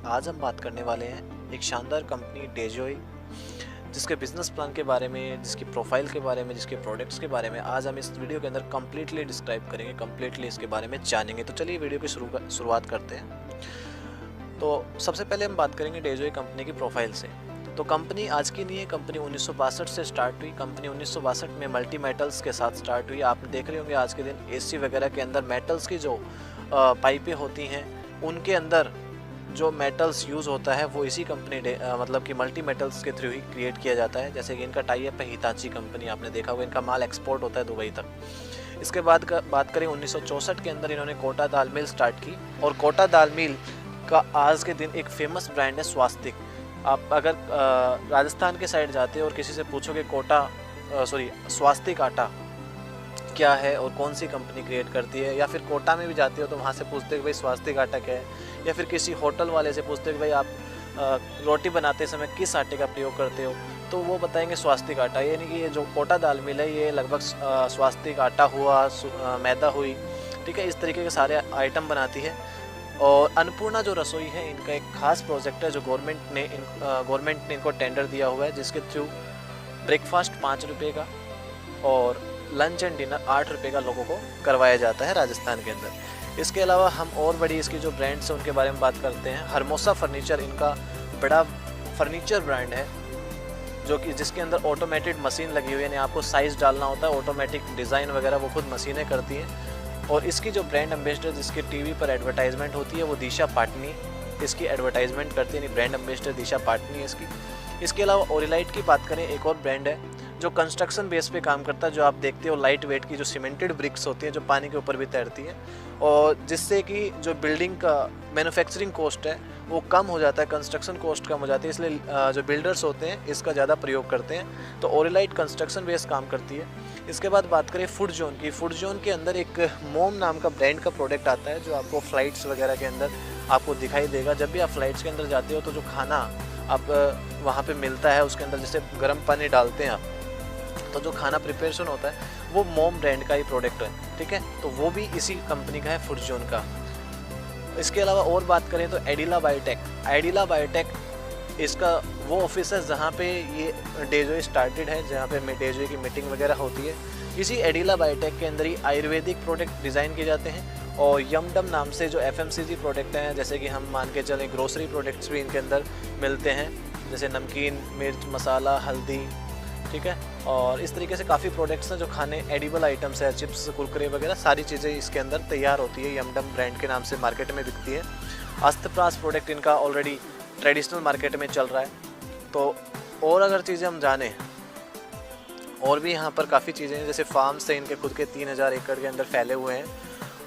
आज हम बात करने वाले हैं एक शानदार कंपनी डेजॉय, जिसके बिजनेस प्लान के बारे में, जिसकी प्रोफाइल के बारे में, जिसके प्रोडक्ट्स के बारे में आज हम इस वीडियो के अंदर कम्प्लीटली डिस्क्राइब करेंगे, कम्प्लीटली इसके बारे में जानेंगे। तो चलिए वीडियो की शुरुआत करते हैं। तो सबसे पहले हम बात करेंगे डेजॉय कंपनी की प्रोफाइल से। तो कंपनी आज की नहीं है, कंपनी 1962 से स्टार्ट हुई। कंपनी 1962 में मल्टी मेटल्स के साथ स्टार्ट हुई। आप देख रहे होंगे आज के दिन एसी वगैरह के अंदर मेटल्स की जो पाइपें होती हैं, उनके अंदर जो मेटल्स यूज़ होता है वो इसी कंपनी मतलब कि मल्टी मेटल्स के थ्रू ही क्रिएट किया जाता है। जैसे कि इनका टाई अप है हिताची कंपनी, आपने देखा होगा, इनका माल एक्सपोर्ट होता है दुबई तक। इसके बाद बात करें 1964 के अंदर इन्होंने कोटा दाल मिल स्टार्ट की, और कोटा दाल मिल का आज के दिन एक फेमस ब्रांड है स्वास्तिक। आप अगर राजस्थान के साइड जाते हो और किसी से पूछोगे स्वास्तिक आटा क्या है और कौन सी कंपनी क्रिएट करती है, या फिर कोटा में भी जाते हो तो वहाँ से पूछते हो कि भाई स्वास्तिक आटा क्या है, या फिर किसी होटल वाले से पूछते हो कि भाई आप रोटी बनाते समय किस आटे का प्रयोग करते हो, तो वो बताएंगे स्वास्तिक आटा। यानी कि ये जो कोटा दाल मिल है ये लगभग स्वास्तिक आटा हुआ, मैदा हुई, ठीक है, इस तरीके के सारे आइटम बनाती है। और अन्नपूर्णा जो रसोई है, इनका एक खास प्रोजेक्ट है जो गवर्नमेंट ने इनको टेंडर दिया हुआ है, जिसके थ्रू ब्रेकफास्ट 5 रुपये का और लंच एंड डिनर 8 रुपये का लोगों को करवाया जाता है राजस्थान के अंदर। इसके अलावा हम और बड़ी इसकी जो ब्रांड्स हैं उनके बारे में बात करते हैं। हरमोसा फर्नीचर इनका बड़ा फर्नीचर ब्रांड है, जो कि जिसके अंदर ऑटोमेटेड मशीन लगी हुई है, यानी आपको साइज़ डालना होता है, ऑटोमेटिक डिज़ाइन वगैरह वो खुद मशीनें करती हैं। और इसकी जो ब्रांड एम्बेसडर जिसकी टीवी पर एडवर्टाइजमेंट होती है वो दिशा पाटनी इसकी एडवर्टाइजमेंट करती है, यानी ब्रांड एम्बेसडर दिशा पाटनी है इसकी। इसके अलावा ओरिलाइट की बात करें, एक और ब्रांड है जो कंस्ट्रक्शन बेस पे काम करता है, जो आप देखते हो लाइट वेट की जो सीमेंटेड ब्रिक्स होती हैं जो पानी के ऊपर भी तैरती हैं, और जिससे कि जो बिल्डिंग का मैन्युफैक्चरिंग कॉस्ट है वो कम हो जाता है, कंस्ट्रक्शन कॉस्ट कम हो जाती है, इसलिए जो बिल्डर्स होते हैं इसका ज़्यादा प्रयोग करते हैं। तो ओरिलाइट कंस्ट्रक्शन बेस काम करती है। इसके बाद बात करें फूड जोन की। फूड जोन के अंदर एक मोम नाम का ब्रांड का प्रोडक्ट आता है, जो आपको फ्लाइट्स वगैरह के अंदर आपको दिखाई देगा। जब भी आप फ्लाइट्स के अंदर जाते हो तो जो खाना आप वहाँ पे मिलता है, उसके अंदर जैसे गर्म पानी डालते हैं आप, तो जो खाना प्रिपरेशन होता है वो मोम ब्रांड का ही प्रोडक्ट है, ठीक है। तो वो भी इसी कंपनी का है, फूड जोन का। इसके अलावा और बात करें तो एडिला बायोटेक इसका वो ऑफिस है जहाँ पे ये डेजॉय स्टार्टेड है, जहाँ पे डेजॉय की मीटिंग वगैरह होती है। इसी एडिला बायोटेक के अंदर ही आयुर्वेदिक प्रोडक्ट डिज़ाइन किए जाते हैं, और यमडम नाम से जो FMCG प्रोडक्ट हैं, जैसे कि हम मान के चलें ग्रोसरी प्रोडक्ट्स भी इनके अंदर मिलते हैं, जैसे नमकीन, मिर्च, मसाला, हल्दी, ठीक है। और इस तरीके से काफ़ी प्रोडक्ट्स हैं जो खाने एडिबल आइटम्स है, चिप्स, कुरकुरे वगैरह सारी चीज़ें इसके अंदर तैयार होती है। यमडम ब्रांड के नाम से मार्केट में बिकती है। अस्तप्रास प्रोडक्ट इनका ऑलरेडी ट्रेडिशनल मार्केट में चल रहा है। तो और अगर चीज़ें हम जानें, और भी यहाँ पर काफ़ी चीज़ें हैं, जैसे फार्म्स हैं इनके खुद के 3000 एकड़ के अंदर फैले हुए हैं।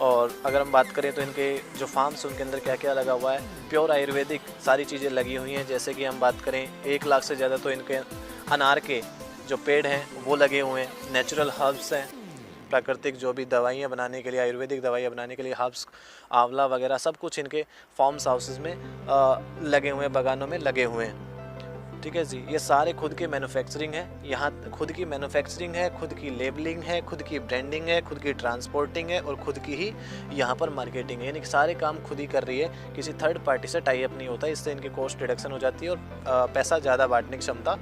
और अगर हम बात करें तो इनके जो फार्म्स उनके अंदर क्या क्या लगा हुआ है, प्योर आयुर्वेदिक सारी चीज़ें लगी हुई हैं। जैसे कि हम बात करें 1 लाख से ज़्यादा तो इनके अनार के जो पेड़ हैं वो लगे हुए हैं। नेचुरल हर्ब्स हैं, प्राकृतिक जो भी दवाइयाँ बनाने के लिए, आयुर्वेदिक दवाइयाँ बनाने के लिए हर्ब्स, आंवला वगैरह सब कुछ इनके फार्म्स हाउसेस में लगे हुए हैं, बागानों में लगे हुए हैं, ठीक है जी। ये सारे खुद के मैन्युफैक्चरिंग है, यहाँ खुद की मैन्युफैक्चरिंग है, खुद की लेबलिंग है, खुद की ब्रांडिंग है, खुद की ट्रांसपोर्टिंग है, और खुद की ही यहाँ पर मार्केटिंग है, यानी कि सारे काम खुद ही कर रही है, किसी थर्ड पार्टी से टाई अप नहीं होता। इससे इनकी कॉस्ट रिडक्शन हो जाती है और पैसा ज़्यादा बांटने की क्षमता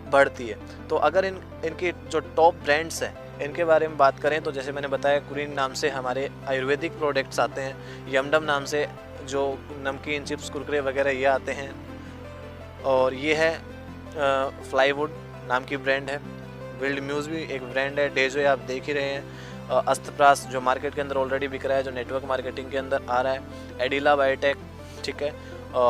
बढ़ती है। तो अगर इनकी जो टॉप ब्रांड्स हैं इनके बारे में बात करें तो जैसे मैंने बताया, कुरीन नाम से हमारे आयुर्वेदिक प्रोडक्ट्स आते हैं, यमडम नाम से जो नमकीन, चिप्स, कुरकुरे वगैरह ये आते हैं, और ये है फ्लाईवुड नाम की ब्रांड है। विल्ड म्यूज़ भी एक ब्रांड है। डेजॉय आप देख ही रहे हैं। अस्तप्रास जो मार्केट के अंदर ऑलरेडी बिक रहा है, जो नेटवर्क मार्केटिंग के अंदर आ रहा है। एडिला बायोटेक, ठीक है।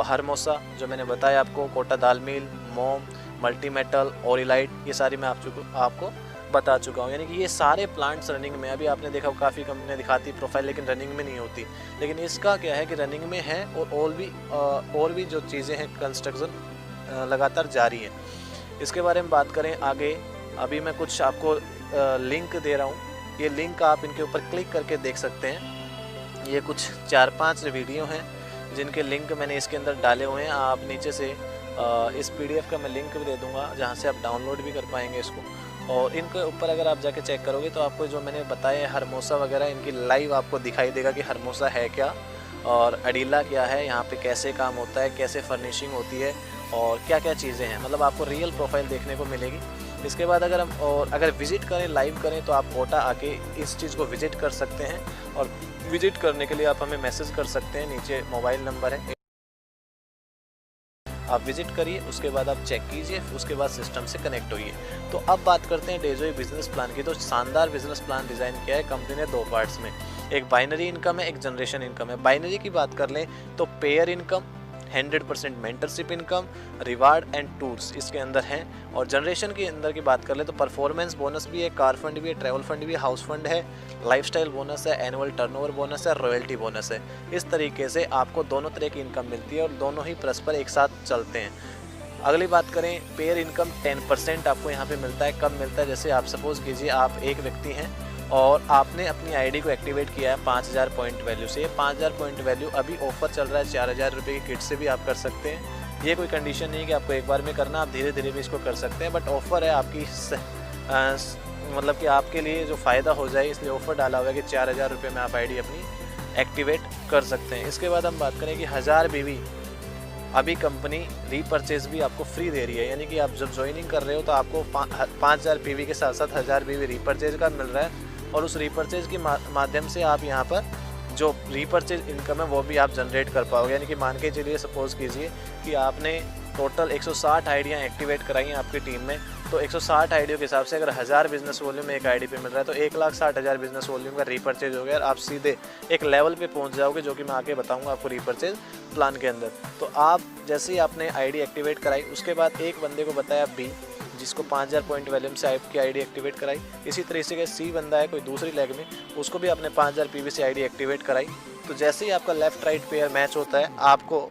हरमोसा जो मैंने बताया आपको, कोटा दाल मिल, मोम, मल्टी मेटल, ओरिलाइट, ये सारी मैं आपको बता चुका हूँ। यानी कि ये सारे प्लांट्स रनिंग में। अभी आपने देखा काफ़ी कंपनियाँ दिखाती प्रोफाइल, लेकिन रनिंग में नहीं होती, लेकिन इसका क्या है कि रनिंग में है, और भी जो चीज़ें हैं कंस्ट्रक्शन लगातार जारी है। इसके बारे में बात करें आगे, अभी मैं कुछ आपको लिंक दे रहा हूँ, ये लिंक आप इनके ऊपर क्लिक करके देख सकते हैं। ये कुछ 4-5 वीडियो हैं जिनके लिंक मैंने इसके अंदर डाले हुए हैं। आप नीचे से इस PDF का मैं लिंक भी दे दूँगा, जहाँ से आप डाउनलोड भी कर पाएंगे इसको। और इनके ऊपर अगर आप जाके चेक करोगे तो आपको जो मैंने बताया हरमोसा वगैरह, इनकी लाइव आपको दिखाई देगा कि हरमोसा है क्या, और अडीला क्या है, यहाँ पे कैसे काम होता है, कैसे फर्निशिंग होती है और क्या क्या चीज़ें हैं, मतलब आपको रियल प्रोफाइल देखने को मिलेगी। इसके बाद अगर विज़िट करें, लाइव करें, तो आप कोटा आके इस चीज़ को विज़िट कर सकते हैं। और विज़िट करने के लिए आप हमें मैसेज कर सकते हैं, नीचे मोबाइल नंबर है, आप विज़िट करिए, उसके बाद आप चेक कीजिए, उसके बाद सिस्टम से कनेक्ट होइए। तो अब बात करते हैं डेजोई बिजनेस प्लान की। तो शानदार बिजनेस प्लान डिज़ाइन किया है कंपनी ने 2 पार्ट्स में, एक बाइनरी इनकम है, एक जनरेशन इनकम है। बाइनरी की बात कर लें तो pair income, 100% mentorship income, reward and tours इसके अंदर हैं। और जनरेशन के अंदर की बात कर ले तो परफॉर्मेंस बोनस भी है, कार फंड भी है, ट्रैवल फंड भी है, हाउस फंड है, लाइफस्टाइल बोनस है, एनुअल टर्नओवर बोनस है, रॉयल्टी बोनस है। इस तरीके से आपको दोनों तरह की इनकम मिलती है और दोनों ही परस्पर एक साथ चलते हैं। अगली बात करें, पेयर इनकम 10% आपको यहाँ पे मिलता है। कब मिलता है? जैसे आप सपोज़ कीजिए आप एक व्यक्ति हैं और आपने अपनी आईडी को एक्टिवेट किया है 5000 पॉइंट वैल्यू से। 5000 पॉइंट वैल्यू अभी ऑफर चल रहा है, 4000 रुपये की किट से भी आप कर सकते हैं। ये कोई कंडीशन नहीं है कि आपको एक बार में करना, आप धीरे धीरे भी इसको कर सकते हैं, बट ऑफ़र है आपकी मतलब कि आपके लिए जो फ़ायदा हो जाए, इसलिए ऑफ़र डाला हुआ है कि 4000 रुपये में आप आईडी अपनी एक्टिवेट कर सकते हैं। इसके बाद हम बात करें कि 1000 BV अभी कंपनी रीपरचेज भी आपको फ्री दे रही है, यानी कि आप जब ज्वाइनिंग कर रहे हो तो आपको 5000 PV के साथ साथ 1000 BV रीपरचेज का मिल रहा है। और उस रीपरचेज के माध्यम से आप यहाँ पर जो रीपरचेज इनकम है वो भी आप जनरेट कर पाओगे। यानी कि मान के चलिए, सपोज़ कीजिए कि आपने टोटल 160 आईडियाँ एक्टिवेट कराई हैं आपकी टीम में, तो 160 आईडियों के हिसाब से अगर 1000 बिजनेस वॉल्यूम एक आईडी पे मिल रहा है तो 1,60,000 बिजनेस वॉल्यूम का रीपरचेज हो गया और आप सीधे एक लेवल पे पहुंच जाओगे, जो कि मैं आगे बताऊंगा आपको रीपरचेज प्लान के अंदर। तो आप जैसे ही आपने आईडी एक्टिवेट कराई, उसके बाद एक बंदे को बताया बी, जिसको 5000 पॉइंट वैल्यूम से आपकी आईडी एक्टिवेट कराई। इसी तरीके से सी बंदा है कोई दूसरी लेग में, उसको भी आपने 5000 PV से आईडी एक्टिवेट कराई। तो जैसे ही आपका लेफ्ट राइट पेयर मैच होता है, आपको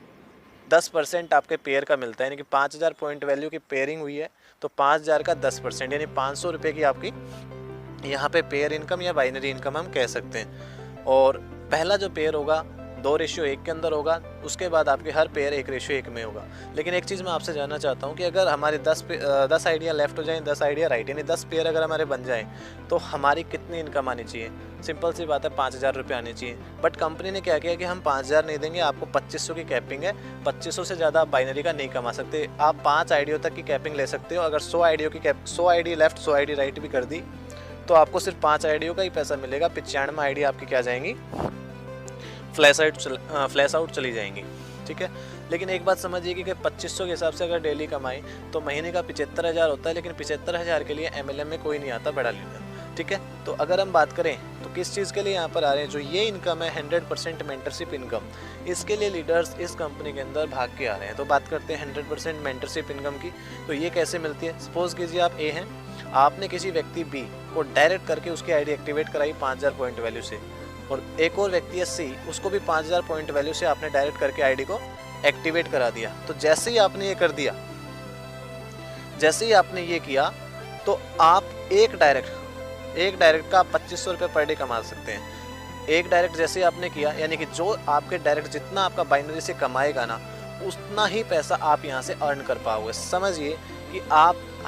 10% आपके पेयर का मिलता है। यानी कि 5000 पॉइंट वैल्यू की पेयरिंग हुई है तो 5000 का 10% यानी 500 रुपये की आपकी यहाँ पे पेयर इनकम या बाइनरी इनकम हम कह सकते हैं। और पहला जो पेयर होगा 2:1 के अंदर होगा, उसके बाद आपके हर पेयर 1:1 में होगा। लेकिन एक चीज़ मैं आपसे जानना चाहता हूँ कि अगर हमारे 10 आइडिया लेफ्ट हो जाएँ, 10 आइडिया राइट, यानी 10 पेयर अगर हमारे बन जाएँ तो हमारी कितनी इनकम आनी चाहिए? सिंपल सी बात है, 5000 रुपये आने चाहिए। बट कंपनी ने क्या किया कि हम 5000 नहीं देंगे, आपको 2500 की कैपिंग है। 2500 से ज़्यादा आप बाइनरी का नहीं कमा सकते। आप 5 आइडियो तक की कैपिंग ले सकते हो। अगर 100 आईडी लेफ्ट 100 आईडी राइट भी कर दी तो आपको सिर्फ 5 आईडियो का ही पैसा मिलेगा। 95 आईडी आपकी क्या जाएंगी? फ्लैश आउट चली जाएंगी। ठीक है, लेकिन एक बात समझिए कि 2500 के हिसाब से अगर डेली कमाएं तो महीने का 75,000 होता है, लेकिन 75,000 के लिए MLM में कोई नहीं आता बड़ा लीडर। ठीक है, तो अगर हम बात करें तो किस चीज़ के लिए यहाँ पर आ रहे हैं, जो ये इनकम है 100% मेंटरशिप इनकम, इसके लिए लीडर्स इस कंपनी के अंदर भाग के आ रहे हैं। तो बात करते हैं 100% मेंटरशिप इनकम की। तो ये कैसे मिलती है? सपोज़ कीजिए आप ए हैं, आपने किसी व्यक्ति बी को डायरेक्ट करके उसकी आईडी एक्टिवेट कराई 5000 पॉइंट वैल्यू से, और एक और व्यक्ति है सी, उसको भी 5000 पॉइंट वैल्यू से आपने डायरेक्ट करके आईडी को एक्टिवेट करा दिया। तो जैसे ही आपने ये कर दिया, जैसे ही आपने ये किया, तो आप एक डायरेक्ट का आप 2500 रुपये पर डे कमा सकते हैं। एक डायरेक्ट जैसे आपने किया, यानी कि जो आपके डायरेक्ट जितना आपका बाइनरी से कमाएगा ना, उतना ही पैसा आप यहाँ से अर्न कर पाओगे। समझिए कि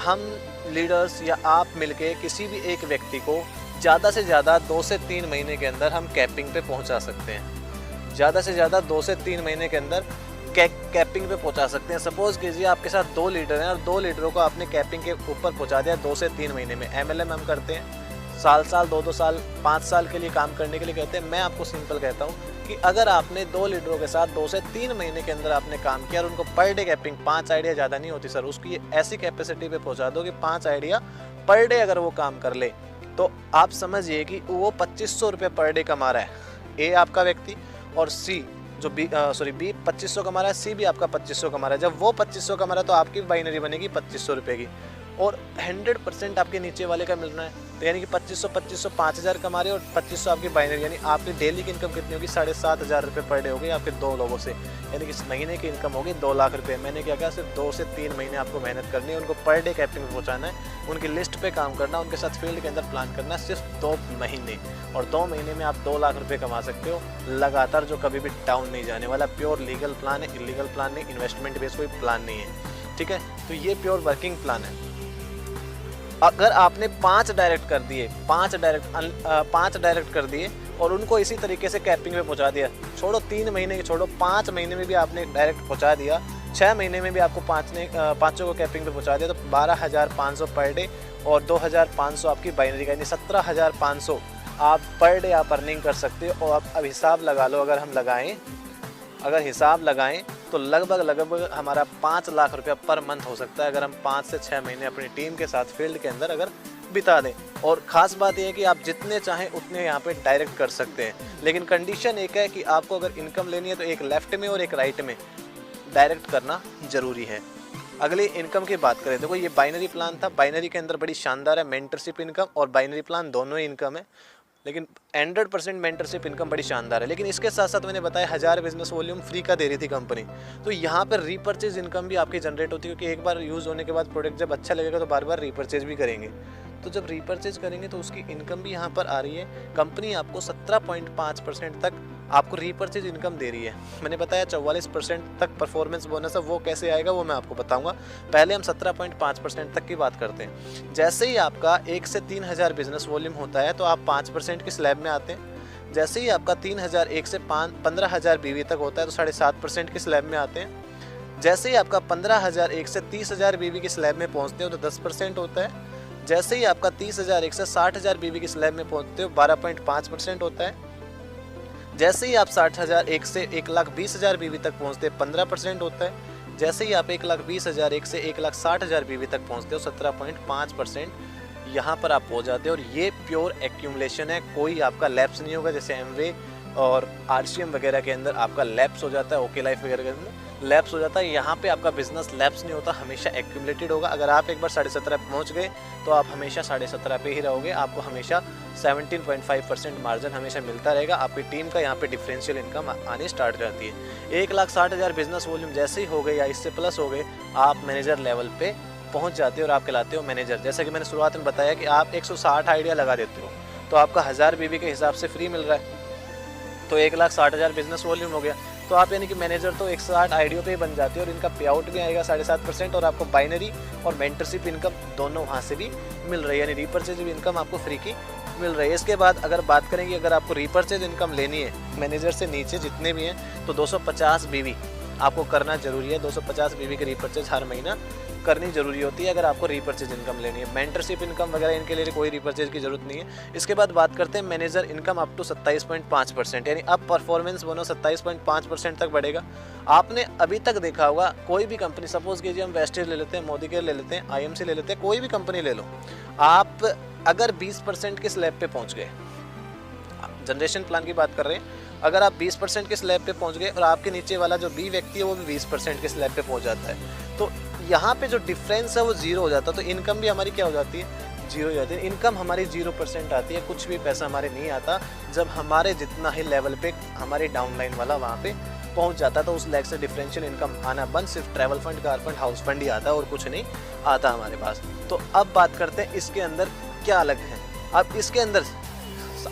हम लीडर्स या आप मिलके किसी भी एक व्यक्ति को ज़्यादा से ज़्यादा 2 से 3 महीने के अंदर हम कैपिंग पे पहुंचा सकते हैं। ज़्यादा से ज़्यादा 2 से 3 महीने के अंदर कैपिंग पे पहुंचा सकते हैं। सपोज़ कीजिए आपके साथ 2 लीडर हैं और 2 लीडरों को आपने कैपिंग के ऊपर पहुंचा दिया 2 से 3 महीने में। MLM हम करते हैं साल 2-2 साल 5 साल के लिए काम करने के लिए कहते हैं। मैं आपको सिंपल कहता हूँ कि अगर आपने 2 लीडरों के साथ 2 से 3 महीने के अंदर आपने काम किया और उनको पर डे कैपिंग 5 आइडिया ज़्यादा नहीं होती सर, उसकी ऐसी कैपेसिटी पे पहुँचा दो कि 5 आइडिया पर डे अगर वो काम कर ले, तो आप समझिए कि वो 2500 रुपये पर डे कमा रहा है। ए आपका व्यक्ति और सी जो बी 2500 कमा रहा है, सी भी आपका 2500 कमा रहा है। जब वो 2500 कमा रहा है तो आपकी बाइनरी बनेगी 2500 रुपये की, और 100% आपके नीचे वाले का मिल रहा है। तो यानी कि 2500 5000 कमा रहे और 2500 आपकी बाइनरी, यानी आपकी डेली की इनकम कितनी होगी? 7500 रुपये पर डे होगी आपके 2 लोगों से। यानी कि इस महीने की इनकम होगी 2 लाख रुपये। मैंने क्या कहा, सिर्फ 2 से 3 महीने आपको मेहनत करनी है, उनको पर डे कैपिंग में पहुँचाना है, उनकी लिस्ट पे काम करना, उनके साथ फील्ड के अंदर प्लान करना, सिर्फ 2 महीने। और 2 महीने में आप 2 लाख रुपये कमा सकते हो लगातार, जो कभी भी डाउन नहीं जाने वाला। प्योर लीगल प्लान है, इलीगल प्लान नहीं, इन्वेस्टमेंट बेस्ड कोई प्लान नहीं है। ठीक है, तो ये प्योर वर्किंग प्लान है। अगर आपने 5 डायरेक्ट कर दिए, 5 डायरेक्ट कर दिए और उनको इसी तरीके से कैपिंग पे पहुंचा दिया। छोड़ो 3 महीने, छोड़ो 5 महीने में भी आपने डायरेक्ट पहुंचा दिया, 6 महीने में भी आपको पाँचों को कैपिंग पे पहुंचा दिया, तो 12,500 पर डे और 2,500 आपकी बाइनरी का, यानी 17,500 आप पर डे आप अर्निंग कर सकते हो। और अब हिसाब लगा लो, अगर हिसाब लगाएं तो लगभग हमारा 5 लाख रुपया पर मंथ हो सकता है, अगर हम 5 से 6 महीने अपनी टीम के साथ फील्ड के अंदर अगर बिता दें। और ख़ास बात यह है कि आप जितने चाहें उतने यहाँ पे डायरेक्ट कर सकते हैं, लेकिन कंडीशन एक है कि आपको अगर इनकम लेनी है तो एक लेफ़्ट में और एक राइट में डायरेक्ट करना ज़रूरी है। अगले इनकम की बात करें, देखो ये बाइनरी प्लान था, बाइनरी के अंदर बड़ी शानदार है मेंटरशिप इनकम और बाइनरी प्लान, दोनों ही इनकम है, लेकिन 100% मेंटरशिप इनकम बड़ी शानदार है। लेकिन इसके साथ साथ मैंने बताया 1000 बिजनेस वॉल्यूम फ्री का दे रही थी कंपनी, तो यहाँ पर रीपरचेज इनकम भी आपकी जनरेट होती है, क्योंकि एक बार यूज़ होने के बाद प्रोडक्ट जब अच्छा लगेगा तो बार बार रीपरचेज भी करेंगे, तो जब रीपरचेज करेंगे तो उसकी इनकम भी यहाँ पर आ रही है। कंपनी आपको 17.5% तक आपको रीपरचेज इनकम दे रही है। मैंने बताया 44% तक परफॉर्मेंस बोनस है, वो कैसे आएगा वो मैं आपको बताऊंगा। पहले हम 17.5% तक की बात करते हैं। जैसे ही आपका 1 से 3,000 बिजनेस वॉल्यूम होता है तो आप 5% की स्लैब में आते हैं। जैसे ही आपका 3,000 1 से 15,000 बीवी तक होता है तो 7.5% की स्लैब में आते हैं। जैसे ही आपका 15,000 1 से 30,000 बीवी की स्लैब में पहुँचते हो तो 10% होता है। जैसे ही आपका 30,000 1 से 60,000 बीवी की स्लैब में पहुँचते हो 12.5% होता है। जैसे ही आप 60,000 1 से 1,20,000 बीवी तक पहुँचते 15% होता है। जैसे ही आप 1,20,000 1 से 1,60,000 बीवी तक पहुँचते हो 17.5% यहाँ पर आप पहुँच जाते हो। और ये प्योर एक्यूमुलेशन है, कोई आपका लैप्स नहीं होगा, जैसे एमवे और आरसीएम वगैरह के अंदर आपका लैप्स हो जाता है, ओके लाइफ वगैरह के अंदर लैप्स हो जाता है। यहाँ पे आपका बिजनेस लैप्स नहीं होता, हमेशा एक्यूमुलेटेड होगा। अगर आप एक बार 17.5 पहुँच गए तो आप हमेशा 17.5 पे ही रहोगे, आपको हमेशा 17.5% मार्जिन हमेशा मिलता रहेगा। आपकी टीम का यहाँ पे डिफरेंशियल इनकम आनी स्टार्ट हो जाती है। 1,60,000 बिजनेस वॉल्यूम जैसे ही हो गए या इससे प्लस हो गए, आप मैनेजर लेवल पे पहुँच जाते हो और आप कहलाते हो मैनेजर। जैसा कि मैंने शुरुआत में बताया कि आप 160 आइडिया लगा देते हो तो आपका 1000 बीवी के हिसाब से फ्री मिल रहा है, तो 1,60,000 बिजनेस वॉल्यूम हो गया, तो आप यानी कि मैनेजर तो 160 आइडियो पे ही बन जाते हो। और इनका पे आउट भी आएगा 7.5% और आपको बाइनरी और मेंटरशिप इनकम दोनों वहाँ से भी मिल रही है, यानी रीपरचेज इनकम आपको फ्री की मिल रही है। इसके बाद अगर बात करेंगे, अगर आपको रीपरचेज इनकम लेनी है मैनेजर से नीचे जितने भी हैं तो 250 बीवी आपको करना जरूरी है। 250 बीवी की रीपरचेज हर महीना करनी जरूरी होती है अगर आपको रीपरचेज इनकम लेनी है। मेंटरशिप इनकम वगैरह इनके लिए कोई रीपरचेज की जरूरत नहीं है। इसके बाद बात करते हैं मैनेजर इनकम अप टू 27.5%, यानी अब परफॉर्मेंस बोनस 27.5% तक बढ़ेगा। आपने अभी तक देखा होगा कोई भी कंपनी, सपोज कीजिए हम वेस्टेज ले लेते हैं, मोदी केयर ले लेते हैं, IMC ले लेते हैं, कोई भी कंपनी ले लो, आप अगर 20% के स्लैब पे पहुंच गए, जनरेशन प्लान की बात कर रहे हैं, अगर आप 20% के स्लैब पे पहुंच गए और आपके नीचे वाला जो बी व्यक्ति है वो भी 20% के स्लैब पे पहुंच जाता है, तो यहाँ पे जो डिफरेंस है वो जीरो हो जाता है। तो इनकम भी हमारी क्या हो जाती है, जीरो हो जाती है। इनकम हमारी 0% आती है, कुछ भी पैसा हमारे नहीं आता जब हमारे जितना ही लेवल पे हमारे डाउनलाइन वाला वहाँ पे पहुँच जाता है, तो उस लेग से डिफरेंशियल इनकम आना बंद, सिर्फ travel fund, car fund, house fund ही आता है और कुछ नहीं आता हमारे पास। तो अब बात करते हैं इसके अंदर क्या अलग है। अब इसके अंदर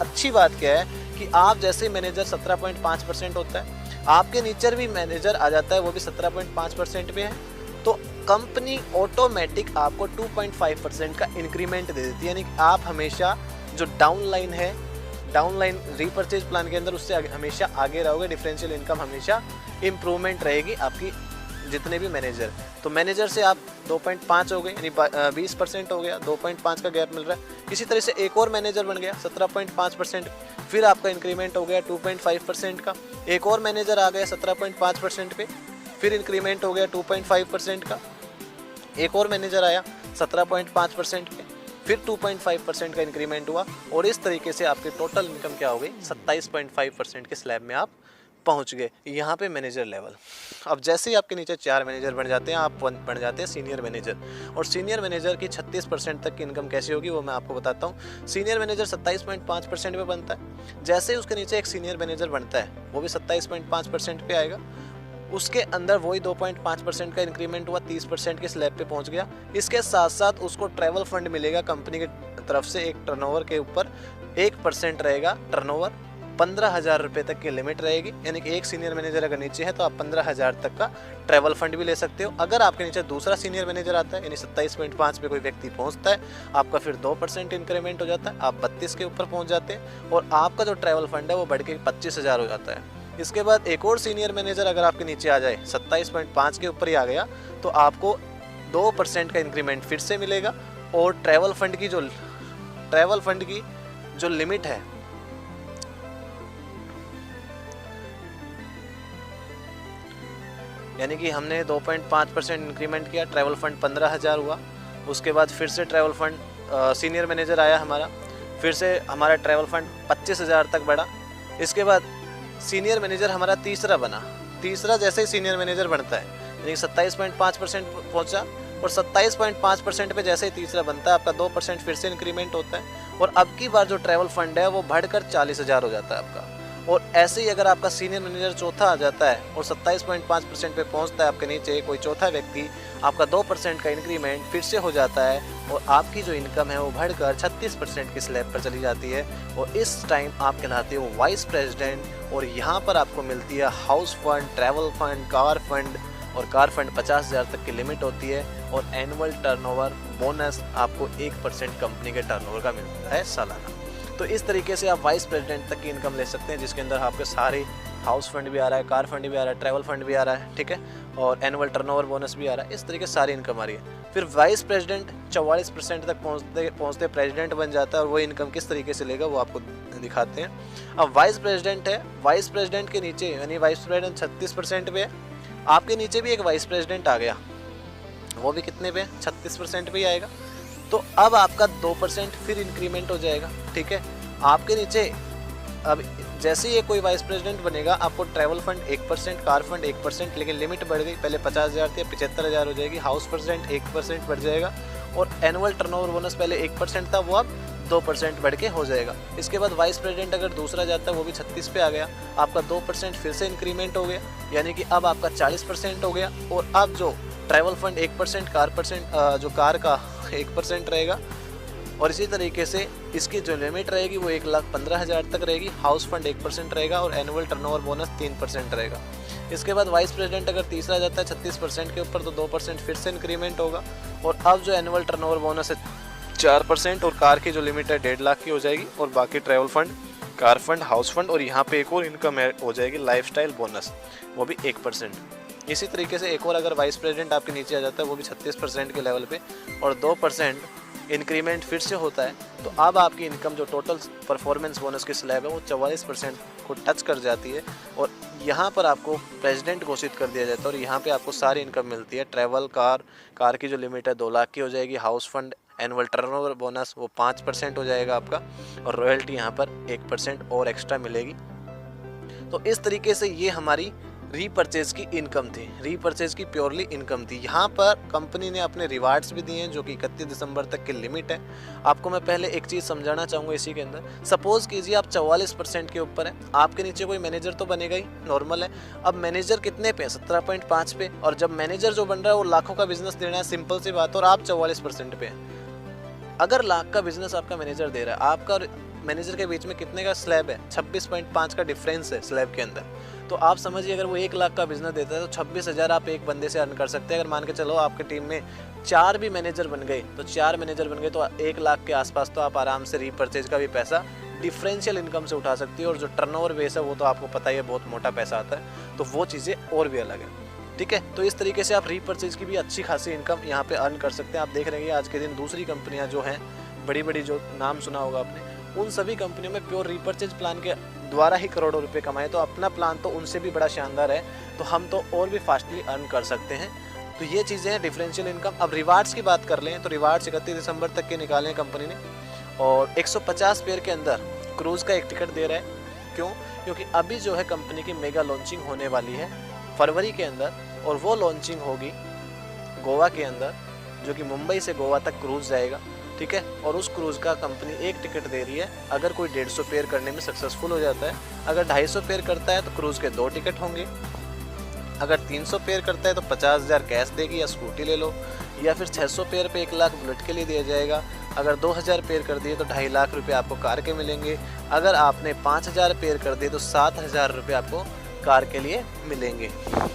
अच्छी बात क्या है कि आप जैसे मैनेजर 17.5% होता है, आपके नीचे भी मैनेजर आ जाता है, वो भी 17.5% पे है, तो कंपनी ऑटोमेटिक आपको 2.5% का इंक्रीमेंट दे देती है। यानी आप हमेशा जो डाउनलाइन है, डाउनलाइन रीपरचेज प्लान के अंदर उससे हमेशा आगे रहोगे, डिफरेंशियल इनकम हमेशा इम्प्रूवमेंट रहेगी आपकी जितने भी मैनेजर। तो मैनेजर से आप 2.5 हो गए, यानी 20% हो गया, 2.5 का गैप मिल रहा है। इसी तरह से एक और मैनेजर बन गया 17.5%, फिर आपका इंक्रीमेंट हो गया 2.5% का। एक और मैनेजर आ गया 17.5% पे, फिर इंक्रीमेंट हो गया 2.5% का। एक और मैनेजर आया 17.5% पे, फिर 2.5% का इंक्रीमेंट हुआ, और इस तरीके से आपकी टोटल इनकम क्या हो गई, 27.5% के स्लैब में आप पहुंच गए, यहाँ पे मैनेजर लेवल। अब जैसे ही आपके नीचे 4 मैनेजर बन जाते हैं, आप बन जाते हैं सीनियर मैनेजर। और सीनियर मैनेजर की 36% तक की इनकम कैसी होगी वो मैं आपको बताता हूँ। सीनियर मैनेजर 27.5% पे बनता है। जैसे ही उसके नीचे एक सीनियर मैनेजर बनता है, वो भी 27.5% पे आएगा। उसके अंदर वही 2.5% का इंक्रीमेंट हुआ, 30% के स्लैब पे पहुंच गया। इसके साथ साथ उसको ट्रैवल फंड मिलेगा कंपनी की तरफ से, एक टर्नओवर के ऊपर 1% रहेगा टर्नओवर, 15,000 रुपये तक की लिमिट रहेगी, यानी कि एक सीनियर मैनेजर अगर नीचे है तो आप 15,000 तक का ट्रैवल फंड भी ले सकते हो। अगर आपके नीचे दूसरा सीनियर मैनेजर आता है, यानी 27.5 पे कोई व्यक्ति पहुंचता है, आपका फिर 2% इंक्रीमेंट हो जाता है, आप 32 के ऊपर पहुंच जाते हैं और आपका जो ट्रैवल फंड है वो बढ़ के 25,000 हो जाता है। इसके बाद एक और सीनियर मैनेजर अगर आपके नीचे आ जाए, 27.5 के ऊपर ही आ गया, तो आपको 2% का इंक्रीमेंट फिर से मिलेगा और ट्रैवल फंड की जो लिमिट है, यानी कि हमने 2.5% इंक्रीमेंट किया, ट्रैवल फंड 15,000 हुआ। उसके बाद फिर से ट्रैवल फंड सीनियर मैनेजर आया हमारा, फिर से हमारा ट्रैवल फंड 25,000 तक बढ़ा। इसके बाद सीनियर मैनेजर हमारा तीसरा बना, तीसरा जैसे ही सीनियर मैनेजर बनता है, यानी 27.5% पहुंचा और 27.5% पे जैसे ही तीसरा बनता है, आपका 2% फिर से इंक्रीमेंट होता है और अब की बार जो ट्रैवल फंड है वो बढ़कर 40,000 हो जाता है आपका। और ऐसे ही अगर आपका सीनियर मैनेजर चौथा आ जाता है और 27.5% पे पहुंचता है आपके नीचे कोई चौथा व्यक्ति, आपका 2% का इंक्रीमेंट फिर से हो जाता है और आपकी जो इनकम है वो बढ़कर 36% की स्लैब पर चली जाती है और इस टाइम आप कहलाते हो वाइस प्रेसिडेंट। और यहाँ पर आपको मिलती है house fund, travel fund, car fund, और कार फंड 50,000 तक की लिमिट होती है और एनुअल टर्नओवर बोनस आपको 1% कंपनी के टर्नओवर का मिलता है सालाना। तो इस तरीके से आप वाइस प्रेसिडेंट तक की इनकम ले सकते हैं, जिसके अंदर आपके सारे हाउस फंड भी आ रहा है, कार फंड भी आ रहा है, ट्रैवल फंड भी आ रहा है, ठीक है, और एनुअल टर्नओवर बोनस भी आ रहा है। इस तरीके से सारी इनकम आ रही है। फिर वाइस प्रेसिडेंट 44% तक पहुँचते प्रेसिडेंट बन जाता है और वो इनकम किस तरीके से लेगा वो आपको दिखाते हैं। अब वाइस प्रेसिडेंट है, वाइस प्रेसिडेंट के नीचे यानी वाइस प्रेसिडेंट 36% पे है, आपके नीचे भी एक वाइस प्रेसिडेंट आ गया, वो भी कितने पे, 36% पे ही आएगा। तो अब आपका 2% फिर इंक्रीमेंट हो जाएगा, ठीक है। आपके नीचे अब जैसे ही कोई वाइस प्रेसिडेंट बनेगा, आपको ट्रैवल फंड 1%, कार फंड 1%, लेकिन लिमिट बढ़ गई, पहले 50,000 थी, 75,000 हो जाएगी। हाउस प्रेसिडेंट 1% बढ़ जाएगा और एनुअल टर्नओवर बोनस पहले 1% था, वो अब 2% बढ़ के हो जाएगा। इसके बाद वाइस प्रेसिडेंट अगर दूसरा जाता है वो भी 36 पे आ गया, आपका 2% फिर से इंक्रीमेंट हो गया, यानी कि अब आपका 40% हो गया। और अब जो ट्रैवल फंड 1%, जो कार का 1% रहेगा और इसी तरीके से इसकी जो लिमिट रहेगी वो 1,15,000 तक रहेगी। हाउस फंड 1% रहेगा और एनुअल टर्नओवर बोनस 3% रहेगा। इसके बाद वाइस प्रेसिडेंट अगर तीसरा जाता है 36% के ऊपर, तो 2% फिर से इंक्रीमेंट होगा और अब जो एनुअल टर्नओवर बोनस है 4% और कार की जो लिमिट है 1.5 लाख की हो जाएगी और बाकी travel fund, car fund, house fund और यहाँ पे एक और इनकम हो जाएगी लाइफस्टाइल बोनस, वो भी 1%। इसी तरीके से एक और अगर वाइस प्रेसिडेंट आपके नीचे आ जाता है वो भी 36% के लेवल पे और 2% इंक्रीमेंट फिर से होता है, तो अब आपकी इनकम जो टोटल परफॉर्मेंस बोनस की स्लैब है वो 44% को टच कर जाती है और यहाँ पर आपको प्रेसिडेंट घोषित कर दिया जाता है और यहाँ पे आपको सारी इनकम मिलती है। ट्रैवल, कार की जो लिमिट है 2 लाख की हो जाएगी, house fund, annual turnover bonus वो 5% हो जाएगा आपका और रॉयल्टी यहाँ पर 1% और एक्स्ट्रा मिलेगी। तो इस तरीके से ये हमारी रीपरचेज की इनकम थी, रीपरचेज की प्योरली इनकम थी। यहाँ पर कंपनी ने अपने रिवार्ड्स भी दिए हैं जो कि 31 दिसंबर तक की लिमिट है। आपको मैं पहले एक चीज़ समझाना चाहूँगा इसी के अंदर। सपोज कीजिए आप 44% के ऊपर है, आपके नीचे कोई मैनेजर तो बनेगा ही, नॉर्मल है। अब मैनेजर कितने पे, 17.5 पे, और जब मैनेजर जो बन रहा है वो लाखों का बिजनेस देना है, सिंपल सी बात, और आप 44% पे हैं। अगर लाख का बिजनेस आपका मैनेजर दे रहा है, आपका मैनेजर के बीच में कितने का स्लैब है, 26.5 का डिफरेंस है स्लैब के अंदर। तो आप समझिए अगर वो 1 लाख का बिजनेस देता है तो 26,000 आप एक बंदे से अर्न कर सकते हैं। अगर मान के चलो आपके टीम में 4 भी मैनेजर बन गए, तो 4 मैनेजर बन गए तो 1 लाख के आसपास तो आप आराम से रीपरचेज का भी पैसा डिफरेंशियल इनकम से उठा सकती है। और जो टर्नओवर बेस है वो तो आपको पता ही है बहुत मोटा पैसा आता है, तो वो चीज़ें और भी अलग है, ठीक है। तो इस तरीके से आप रीपरचेज की भी अच्छी खासी इनकम यहाँ पे अर्न कर सकते हैं। आप देख रहे हैं आज के दिन दूसरी कंपनियाँ जो हैं, बड़ी बड़ी जो नाम सुना होगा आपने, उन सभी कंपनियों में प्योर रीपरचेज प्लान के द्वारा ही करोड़ों रुपए कमाए। तो अपना प्लान तो उनसे भी बड़ा शानदार है, तो हम तो और भी फास्टली अर्न कर सकते हैं। तो ये चीज़ें हैं डिफरेंशियल इनकम। अब रिवार्ड्स की बात कर लें तो रिवार्ड्स 31 दिसंबर तक के निकाले हैं कंपनी ने और 150 पेयर के अंदर क्रूज़ का एक टिकट दे रहा है। क्यों? क्योंकि अभी जो है कंपनी की मेगा लॉन्चिंग होने वाली है फरवरी के अंदर, और वो लॉन्चिंग होगी गोवा के अंदर, जो कि मुंबई से गोवा तक क्रूज़ जाएगा, ठीक है। और उस क्रूज़ का कंपनी एक टिकट दे रही है अगर कोई 150 पेयर करने में सक्सेसफुल हो जाता है। अगर 250 पेयर करता है तो क्रूज़ के 2 टिकट होंगे। अगर 300 पेयर करता है तो 50,000 कैश देगी या स्कूटी ले लो, या फिर 600 पेयर पे 1 लाख बुलेट के लिए दिया जाएगा, अगर 2000 पेयर कर दिए तो 2.5 लाख रुपए आपको कार के मिलेंगे। अगर आपने 5000 पेयर कर दिए तो 7000 रुपये आपको कार के लिए मिलेंगे।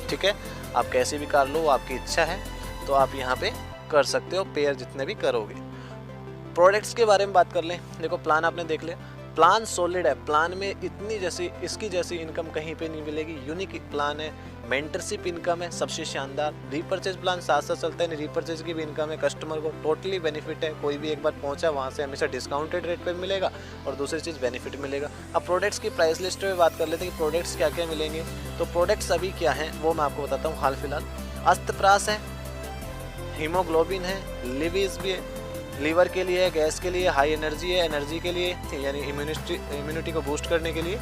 ठीक है, आप कैसी भी कार लो, वो आपकी इच्छा है, तो आप यहाँ पे कर सकते हो पेयर जितने भी करोगे। प्रोडक्ट्स के बारे में बात कर लें। देखो प्लान आपने देख लिया, प्लान सॉलिड है, प्लान में इतनी जैसी इसकी जैसी इनकम कहीं पे नहीं मिलेगी। यूनिक प्लान है, मेंटरशिप इनकम है सबसे शानदार। रीपर्चेज प्लान साथ साथ चलता है, रीपर्चेज की भी इनकम है, कस्टमर को टोटली बेनिफिट है। कोई भी एक बार पहुंचा वहां से हमेशा डिस्काउंटेड रेट पे मिलेगा और दूसरी चीज़ बेनिफिट मिलेगा। अब प्रोडक्ट्स की प्राइस लिस्ट में बात कर लेते हैं कि प्रोडक्ट्स क्या क्या मिलेंगे। तो प्रोडक्ट्स अभी क्या हैं वो मैं आपको बताता हूँ हाल फिलहाल। अस्तप्रास है, हीमोग्लोबिन है, लिवीज भी है, लीवर के लिए है, गैस के लिए, हाई एनर्जी है, एनर्जी के लिए यानी इम्यूनिटी को बूस्ट करने के लिए,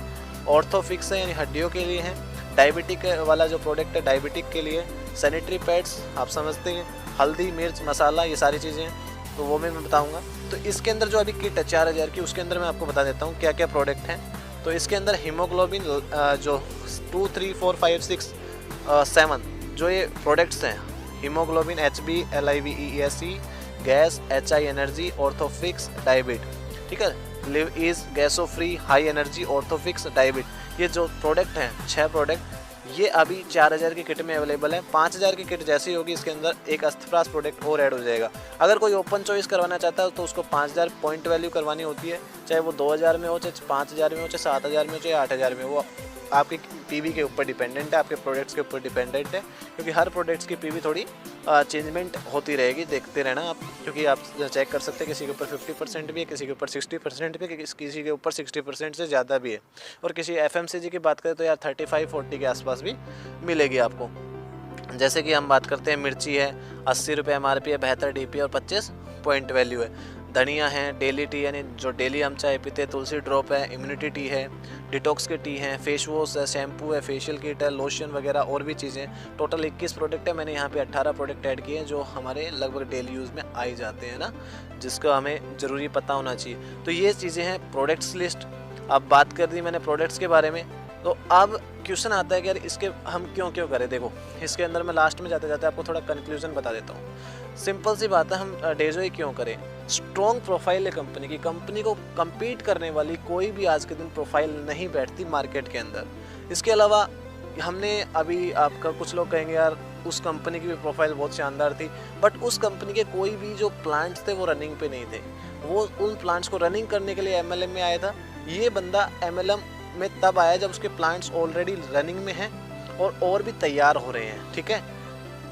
ऑर्थोफिक्स है यानी हड्डियों के लिए है, डायबिटिक वाला जो प्रोडक्ट है डायबिटिक के लिए, सैनिटरी पैड्स आप समझते हैं, हल्दी मिर्च मसाला ये सारी चीज़ें हैं, तो वो मैं बताऊंगा। तो इसके अंदर जो अभी किट है 4000 की, उसके अंदर मैं आपको बता देता हूँ क्या क्या प्रोडक्ट हैं। तो इसके अंदर हीमोग्लोबिन जो 2, 3, 4, 5, 6, 7 जो ये प्रोडक्ट्स हैं, haemoglobin HB LIVESE, gas HI energy, Orthofix डायबिट, ठीक है, लिव इज गैसो फ्री, हाई एनर्जी, ऑर्थोफिक्स डायबिट, ये जो प्रोडक्ट हैं 6 प्रोडक्ट ये अभी 4000 की किट में अवेलेबल है। 5000 की किट जैसी होगी इसके अंदर एक अस्थप्रास प्रोडक्ट और ऐड हो जाएगा। अगर कोई ओपन चॉइस करवाना चाहता है तो उसको 5000 पॉइंट वैल्यू करवानी होती है, चाहे वो 2000 में हो, चाहे 5000 में हो, चाहे 7000 में हो, चाहे 8000 में, वो आपकी पीवी के ऊपर डिपेंडेंट है, आपके प्रोडक्ट्स के ऊपर डिपेंडेंट है, क्योंकि हर प्रोडक्ट्स की पीवी थोड़ी चेंजमेंट होती रहेगी, देखते रहना आप, क्योंकि आप चेक कर सकते हैं किसी के ऊपर 50% भी है, किसी के ऊपर 60% भी है, किसी के ऊपर 60% से ज़्यादा भी है, और किसी FMCG की बात करें तो यार 35-40 के आसपास भी मिलेगी आपको। जैसे कि हम बात करते हैं मिर्ची है 80 रुपये MRP है, 72 DP और 25 पॉइंट वैल्यू है। धनिया है, डेली टी यानी जो डेली हम चाय पीते हैं, तुलसी ड्रॉप है, इम्यूनिटी टी है, डिटॉक्स के टी हैं, फेस वॉश है, शैम्पू है, फेशियल किट है, लोशन वगैरह और भी चीज़ें। टोटल 21 प्रोडक्ट है, मैंने यहाँ पे 18 प्रोडक्ट ऐड किए हैं जो हमारे लगभग डेली यूज़ में आ ही जाते हैं ना, जिसको हमें ज़रूरी पता होना चाहिए। तो ये चीज़ें हैं प्रोडक्ट्स लिस्ट। अब बात कर दी मैंने प्रोडक्ट्स के बारे में, तो अब क्वेश्चन आता है कि यार इसके हम क्यों करें। देखो इसके अंदर मैं लास्ट में जाते जाते आपको थोड़ा कंक्लूजन बता देता हूँ। सिंपल सी बात है, हम डेजोई क्यों करें। स्ट्रॉन्ग प्रोफाइल है कंपनी की, कंपनी को कम्पीट करने वाली कोई भी आज के दिन प्रोफाइल नहीं बैठती मार्केट के अंदर। इसके अलावा हमने अभी आपका कुछ लोग कहेंगे यार उस कंपनी की भी प्रोफाइल बहुत शानदार थी, बट उस कंपनी के कोई भी जो प्लांट्स थे वो रनिंग पे नहीं थे। वो उन प्लांट्स को रनिंग करने के लिए MLM में आया था। ये बंदा MLM में तब आया जब उसके प्लांट्स ऑलरेडी रनिंग में हैं और भी तैयार हो रहे हैं, ठीक है।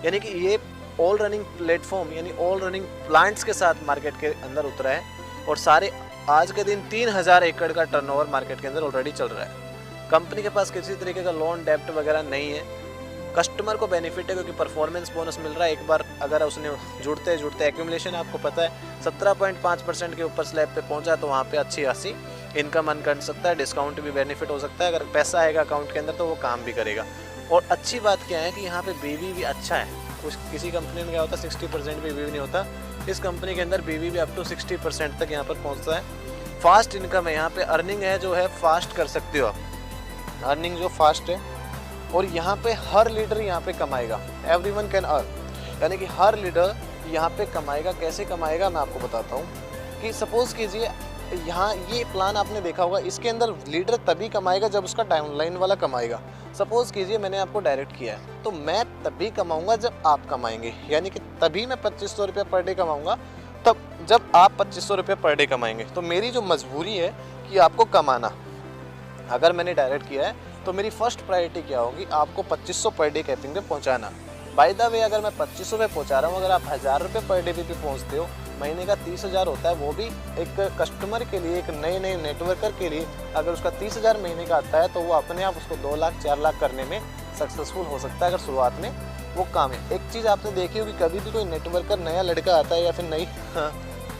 यानी कि ये ऑल रनिंग प्लेटफॉर्म यानी ऑल रनिंग प्लांट्स के साथ मार्केट के अंदर उतरा है, और सारे आज के दिन 3000 एकड़ का टर्नओवर मार्केट के अंदर ऑलरेडी चल रहा है। कंपनी के पास किसी तरीके का लोन डेप्ट वगैरह नहीं है। कस्टमर को बेनिफिट है क्योंकि परफॉर्मेंस बोनस मिल रहा है। एक बार अगर उसने जुड़ते एक्यूमुलेशन आपको पता है 17.5% के ऊपर स्लैब पे पहुंचा तो वहाँ पे अच्छी खासी इनकम अर्न कर सकता है, डिस्काउंट भी बेनिफिट हो सकता है। अगर पैसा आएगा अकाउंट के अंदर तो वो काम भी करेगा। और अच्छी बात क्या है कि यहाँ पे बीवी भी अच्छा है। किसी कंपनी में क्या होता है 60% भी बीवी नहीं होता, इस कंपनी के अंदर बीवी भी अप टू 60% तक यहाँ पर पहुँचता है। फास्ट इनकम है यहाँ पे, अर्निंग है जो है फास्ट कर सकते हो आप, अर्निंग जो फास्ट है। और यहाँ पे हर लीडर यहाँ पे कमाएगा, एवरीवन कैन अर्न, यानी कि हर लीडर यहाँ पे कमाएगा। कैसे कमाएगा मैं आपको बताता हूँ कि सपोज कीजिए यहाँ ये प्लान आपने देखा होगा, इसके अंदर लीडर तभी कमाएगा जब उसका डाउनलाइन वाला कमाएगा। सपोज कीजिए मैंने आपको डायरेक्ट किया है तो मैं तभी कमाऊँगा जब आप कमाएंगे, यानी कि तभी मैं 2500 रुपये पर डे कमाऊँगा तब जब आप 2500 रुपये पर डे कमाएंगे। तो मेरी जो मजबूरी है कि आपको कमाना, अगर मैंने डायरेक्ट किया है तो मेरी फर्स्ट प्रायोरिटी क्या होगी, आपको 2500 पर डे कैपिंग पे पहुंचाना। बाय द वे अगर मैं 2500 पे पहुंचा रहा हूँ, अगर आप 1000 रुपये पर डे पे पहुंचते हो, महीने का 30,000 होता है। वो भी एक कस्टमर के लिए, एक नए नेटवर्कर के लिए अगर उसका 30,000 महीने का आता है तो वो अपने आप उसको 2 लाख 4 लाख करने में सक्सेसफुल हो सकता है अगर शुरुआत में वो काम है। एक चीज़ आपने देखी होगी, कभी भी कोई नेटवर्कर नया लड़का आता है या फिर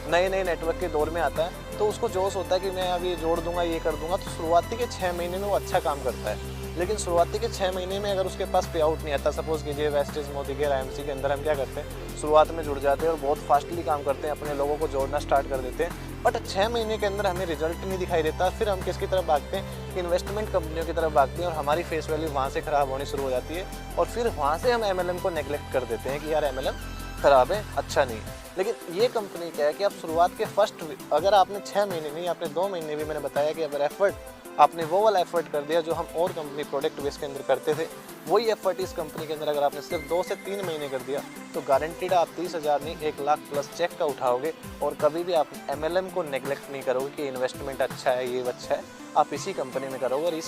नए नेटवर्क के दौर में आता है तो उसको जोश होता है कि मैं अब ये जोड़ दूंगा, ये कर दूंगा। तो शुरुआती के 6 महीने में वो अच्छा काम करता है, लेकिन शुरुआती के 6 महीने में अगर उसके पास पे आउट नहीं आता, सपोज कीजिए वेस्टेज मोदी के IMC के अंदर हम क्या करते हैं, शुरुआत में जुड़ जाते हैं और बहुत फास्टली काम करते हैं, अपने लोगों को जोड़ना स्टार्ट कर देते हैं, बट 6 महीने के अंदर हमें रिजल्ट नहीं दिखाई देता। फिर हम किसकी तरफ भागते हैं, इन्वेस्टमेंट कंपनियों की तरफ भागते हैं और हमारी फेस वैल्यू वहाँ से ख़राब होनी शुरू हो जाती है। और फिर वहाँ से हम MLM को नेगलेक्ट कर देते हैं कि यार MLM ख़राब है, अच्छा नहीं है। लेकिन ये कंपनी क्या है कि आप शुरुआत के फर्स्ट, अगर आपने 6 महीने नहीं, आपने 2 महीने भी, मैंने बताया कि अगर एफर्ट आपने वो वाला एफर्ट कर दिया जो हम और कंपनी प्रोडक्ट बेस के अंदर करते थे, वही एफर्ट इस कंपनी के अंदर अगर आपने सिर्फ 2 से 3 महीने कर दिया, तो गारंटीड आप 30,000 नहीं 1 लाख प्लस चेक का उठाओगे। और कभी भी आप MLM को नेग्लेक्ट नहीं करोगे कि इन्वेस्टमेंट अच्छा है, ये अच्छा है, आप इसी कंपनी में करोगे। और ये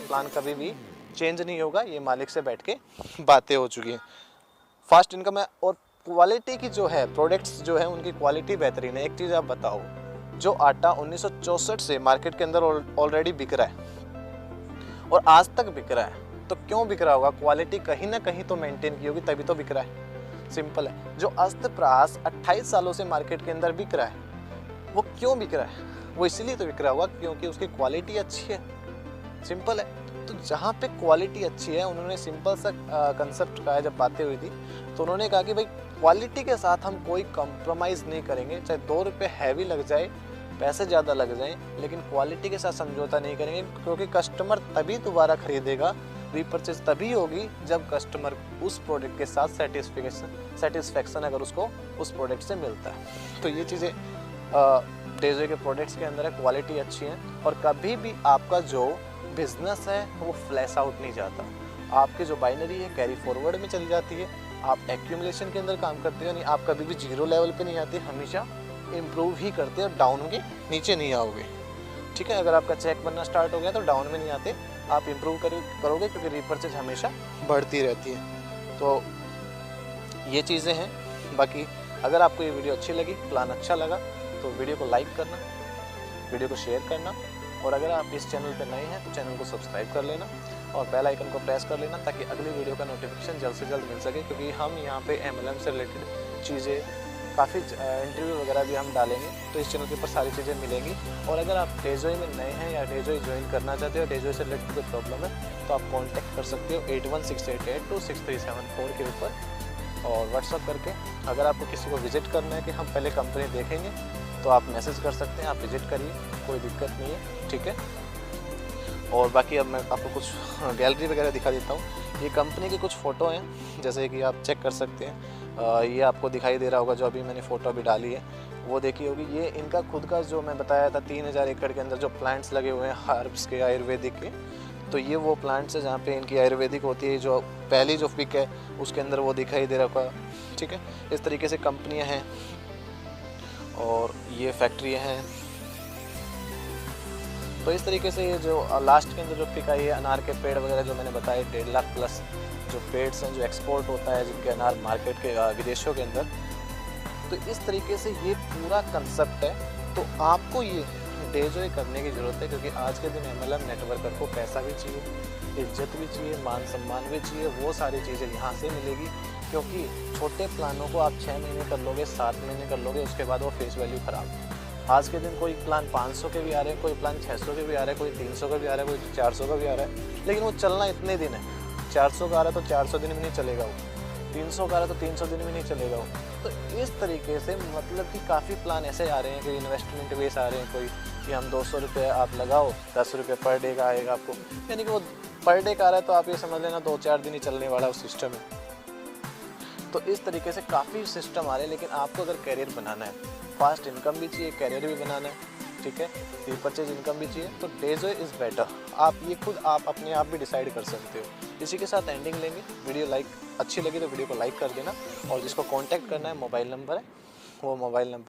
प्लान कभी भी चेंज नहीं होगा, ये मालिक से बैठ के बातें हो चुकी हैं। फास्ट इनकम है और क्वालिटी की जो है, प्रोडक्ट्स जो है उनकी क्वालिटी बेहतरीन है। एक चीज़ आप बताओ, जो आटा 1964 से मार्केट के अंदर ऑलरेडी बिक रहा है और आज तक बिक रहा है, तो क्यों बिक रहा होगा? क्वालिटी कहीं ना कहीं तो मेंटेन की होगी, तभी तो बिक रहा है। सिंपल है। जो अस्तप्रास 28 सालों से मार्केट के अंदर बिक रहा है, वो क्यों बिक रहा है? वो इसलिए तो बिक रहा होगा क्योंकि उसकी क्वालिटी अच्छी है। सिंपल है। तो जहाँ पे क्वालिटी अच्छी है, उन्होंने सिंपल सा कंसेप्ट कहा है। जब बातें हुई थी तो उन्होंने कहा कि भाई क्वालिटी के साथ हम कोई कॉम्प्रोमाइज़ नहीं करेंगे, चाहे 2 रुपये हैवी लग जाए, पैसे ज़्यादा लग जाएं, लेकिन क्वालिटी के साथ समझौता नहीं करेंगे। क्योंकि कस्टमर तभी दोबारा खरीदेगा, रीपरचेज तभी होगी जब कस्टमर उस प्रोडक्ट के साथ सेटिस्फेक्शन अगर उसको उस प्रोडक्ट से मिलता है। तो ये चीज़ें डेजो के प्रोडक्ट्स के अंदर है, क्वालिटी अच्छी है। और कभी भी आपका जो बिजनेस है वो फ्लैश आउट नहीं जाता। आपकी जो बाइनरी है कैरी फॉरवर्ड में चली जाती है। आप एक्यूमुलेशन के अंदर काम करते हो, यानी आप कभी भी जीरो लेवल पे नहीं आते, हमेशा इम्प्रूव ही करते हो, डाउन होंगे नीचे नहीं आओगे। ठीक है, अगर आपका चेक बनना स्टार्ट हो गया तो डाउन में नहीं आते, आप इम्प्रूव करोगे क्योंकि रीपरचेज हमेशा बढ़ती रहती है। तो ये चीज़ें हैं। बाकी अगर आपको ये वीडियो अच्छी लगी, प्लान अच्छा लगा, तो वीडियो को लाइक करना, वीडियो को शेयर करना, और अगर आप इस चैनल पे नए हैं तो चैनल को सब्सक्राइब कर लेना और बेल आइकन को प्रेस कर लेना, ताकि अगली वीडियो का नोटिफिकेशन जल्द से जल्द मिल सके। क्योंकि हम यहाँ पे MLM से रिलेटेड चीज़ें, काफ़ी इंटरव्यू वगैरह भी हम डालेंगे, तो इस चैनल के ऊपर सारी चीज़ें मिलेंगी। और अगर आप डेजोई में नए हैं या डेजोई ज्वाइन करना चाहते हो, डेजोई से रिलेटेड कोई प्रॉब्लम है, तो आप कॉन्टैक्ट कर सकते हो 8168826374 के ऊपर, और व्हाट्सअप करके। अगर आपको किसी को विज़िट करना है कि हम पहले कंपनी देखेंगे, तो आप मैसेज कर सकते हैं, आप विज़िट करिए, कोई दिक्कत नहीं है। ठीक है। और बाकी अब मैं आपको कुछ गैलरी वगैरह दिखा देता हूँ। ये कंपनी की कुछ फ़ोटो हैं, जैसे कि आप चेक कर सकते हैं। ये आपको दिखाई दे रहा होगा, जो अभी मैंने फ़ोटो अभी डाली है वो देखी होगी। ये इनका खुद का, जो मैं बताया था 3000 एकड़ के अंदर जो प्लांट्स लगे हुए हैं हर्ब्स के, आयुर्वेदिक के, तो ये वो प्लांट्स है जहाँ पे इनकी आयुर्वेदिक होती है। जो पहली जो पिक है उसके अंदर वो दिखाई दे रहा होगा। ठीक है, इस तरीके से कंपनियाँ हैं और ये फैक्ट्रियाँ हैं। तो इस तरीके से ये जो लास्ट के अंदर जो पिक आई है, अनार के पेड़ वगैरह जो मैंने बताया, 1.5 लाख प्लस जो पेड्स हैं जो एक्सपोर्ट होता है, जिनके अनार मार्केट के विदेशों के अंदर। तो इस तरीके से ये पूरा कंसेप्ट है। तो आपको ये डेजोई करने की ज़रूरत है, क्योंकि आज के दिन MLM नेटवर्कर को पैसा भी चाहिए, इज्जत भी चाहिए, मान सम्मान भी चाहिए। वो सारी चीज़ें यहाँ से मिलेगी, क्योंकि छोटे प्लानों को आप 6 महीने कर लोगे, 7 महीने कर लोगे, उसके बाद वो फेस वैल्यू ख़राब। आज के दिन कोई प्लान 500 के भी आ रहे हैं, कोई प्लान 600 के भी आ रहे हैं, कोई 300 का भी आ रहा है, कोई 400 का भी आ रहा है, लेकिन वो चलना इतने दिन है। 400 का आ रहा है तो 400 दिन में नहीं चलेगा वो, 300 का आ रहा है तो 300 दिन में नहीं चलेगा वो। तो इस तरीके से मतलब कि काफ़ी प्लान ऐसे आ रहे हैं कि इन्वेस्टमेंट बेस आ रहे हैं, कोई कि हम 200 रुपये आप लगाओ, 10 रुपये पर डे का आएगा आपको, यानी कि वो पर डे का आ रहा है तो आप ये समझ लेना 2-4 दिन ही चलने वाला उस सिस्टम है। तो इस तरीके से काफ़ी सिस्टम आ रहे हैं। लेकिन आपको अगर कैरियर बनाना है, फास्ट इनकम भी चाहिए, कैरियर भी बनाना है, ठीक है, रीपरचेज इनकम भी चाहिए, तो डेजोई इज़ बेटर। आप ये खुद आप अपने आप भी डिसाइड कर सकते हो। इसी के साथ एंडिंग लेंगे। वीडियो लाइक अच्छी लगी तो वीडियो को लाइक कर देना, और जिसको कांटेक्ट करना है, मोबाइल नंबर है, वो मोबाइल नंबर